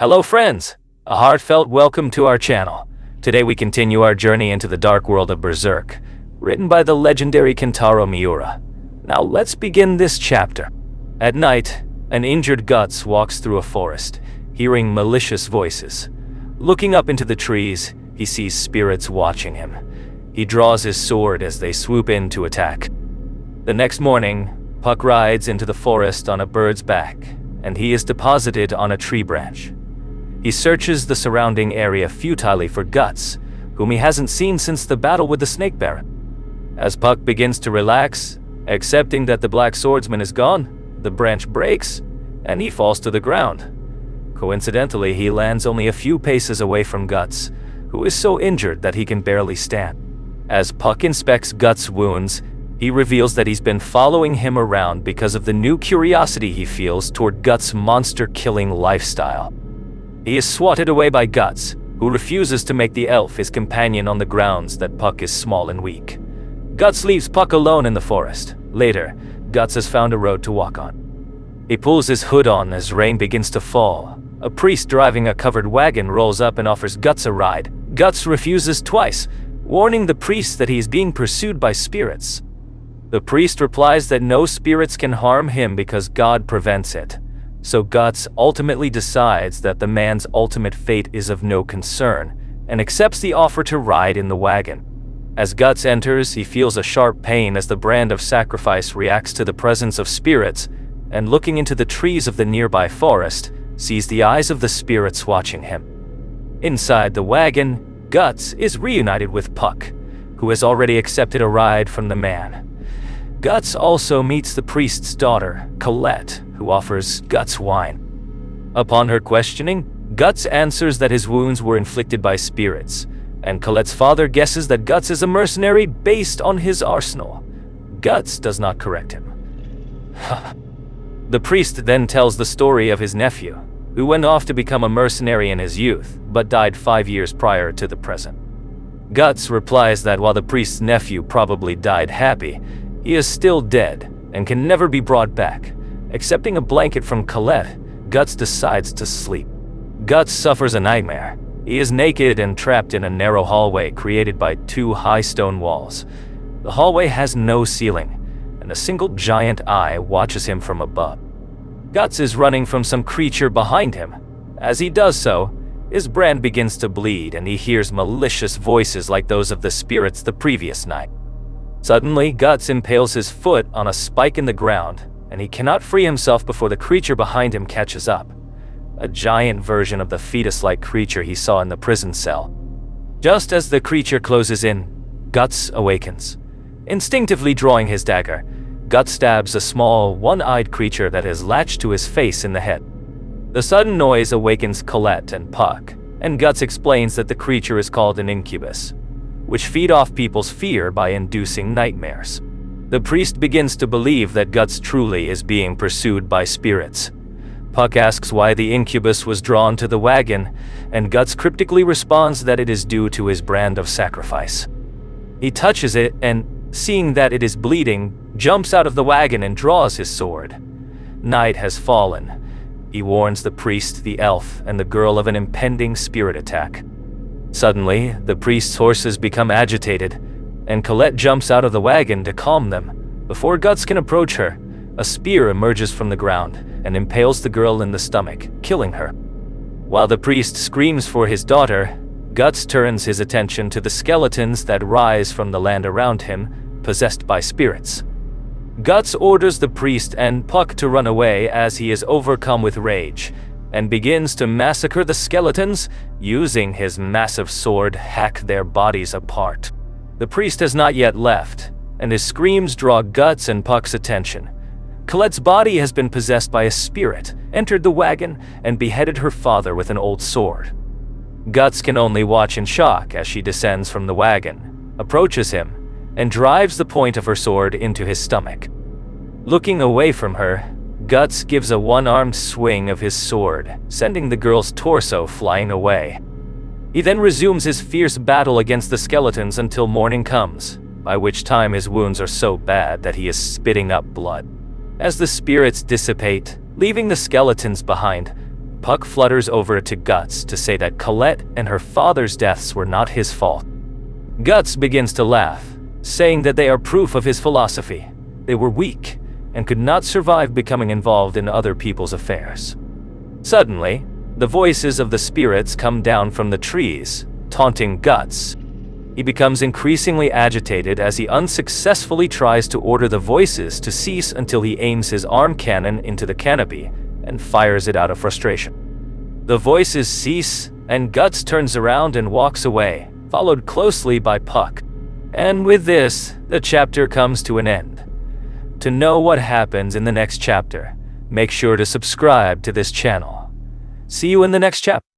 Hello friends, a heartfelt welcome to our channel. Today we continue our journey into the dark world of Berserk, written by the legendary Kentaro Miura. Now let's begin this chapter. At night, an injured Guts walks through a forest, hearing malicious voices. Looking up into the trees, he sees spirits watching him. He draws his sword as they swoop in to attack. The next morning, Puck rides into the forest on a bird's back, and he is deposited on a tree branch. He searches the surrounding area futilely for Guts, whom he hasn't seen since the battle with the Snake Baron. As Puck begins to relax, accepting that the Black Swordsman is gone, the branch breaks, and he falls to the ground. Coincidentally, he lands only a few paces away from Guts, who is so injured that he can barely stand. As Puck inspects Guts' wounds, he reveals that he's been following him around because of the new curiosity he feels toward Guts' monster-killing lifestyle. He is swatted away by Guts, who refuses to make the elf his companion on the grounds that Puck is small and weak. Guts leaves Puck alone in the forest. Later, Guts has found a road to walk on. He pulls his hood on as rain begins to fall. A priest driving a covered wagon rolls up and offers Guts a ride. Guts refuses twice, warning the priest that he is being pursued by spirits. The priest replies that no spirits can harm him because God prevents it. So Guts ultimately decides that the man's ultimate fate is of no concern, and accepts the offer to ride in the wagon. As Guts enters, he feels a sharp pain as the brand of sacrifice reacts to the presence of spirits, and looking into the trees of the nearby forest, sees the eyes of the spirits watching him. Inside the wagon, Guts is reunited with Puck, who has already accepted a ride from the man. Guts also meets the priest's daughter, Collette, who offers Guts wine. Upon her questioning, Guts answers that his wounds were inflicted by spirits, and Colette's father guesses that Guts is a mercenary based on his arsenal. Guts does not correct him. The priest then tells the story of his nephew, who went off to become a mercenary in his youth, but died 5 years prior to the present. Guts replies that while the priest's nephew probably died happy, he is still dead and can never be brought back. Accepting a blanket from Collette, Guts decides to sleep. Guts suffers a nightmare. He is naked and trapped in a narrow hallway created by 2 high stone walls. The hallway has no ceiling, and a single giant eye watches him from above. Guts is running from some creature behind him. As he does so, his brand begins to bleed and he hears malicious voices like those of the spirits the previous night. Suddenly, Guts impales his foot on a spike in the ground, and he cannot free himself before the creature behind him catches up. A giant version of the fetus-like creature he saw in the prison cell. Just as the creature closes in, Guts awakens. Instinctively drawing his dagger, Guts stabs a small, one-eyed creature that has latched to his face in the head. The sudden noise awakens Collette and Puck, and Guts explains that the creature is called an incubus, which feed off people's fear by inducing nightmares. The priest begins to believe that Guts truly is being pursued by spirits. Puck asks why the incubus was drawn to the wagon, and Guts cryptically responds that it is due to his brand of sacrifice. He touches it and, seeing that it is bleeding, jumps out of the wagon and draws his sword. Night has fallen. He warns the priest, the elf, and the girl of an impending spirit attack. Suddenly, the priest's horses become agitated, and Collette jumps out of the wagon to calm them. Before Guts can approach her, a spear emerges from the ground and impales the girl in the stomach, killing her. While the priest screams for his daughter, Guts turns his attention to the skeletons that rise from the land around him, possessed by spirits. Guts orders the priest and Puck to run away as he is overcome with rage, and begins to massacre the skeletons, using his massive sword hack their bodies apart. The priest has not yet left, and his screams draw Guts and Puck's attention. Colette's body has been possessed by a spirit, entered the wagon, and beheaded her father with an old sword. Guts can only watch in shock as she descends from the wagon, approaches him, and drives the point of her sword into his stomach. Looking away from her, Guts gives a one-armed swing of his sword, sending the girl's torso flying away. He then resumes his fierce battle against the skeletons until morning comes, by which time his wounds are so bad that he is spitting up blood. As the spirits dissipate, leaving the skeletons behind, Puck flutters over to Guts to say that Collette and her father's deaths were not his fault. Guts begins to laugh, saying that they are proof of his philosophy. They were weak and could not survive becoming involved in other people's affairs. Suddenly, the voices of the spirits come down from the trees, taunting Guts. He becomes increasingly agitated as he unsuccessfully tries to order the voices to cease until he aims his arm cannon into the canopy and fires it out of frustration. The voices cease, and Guts turns around and walks away, followed closely by Puck. And with this, the chapter comes to an end. To know what happens in the next chapter, make sure to subscribe to this channel. See you in the next chapter.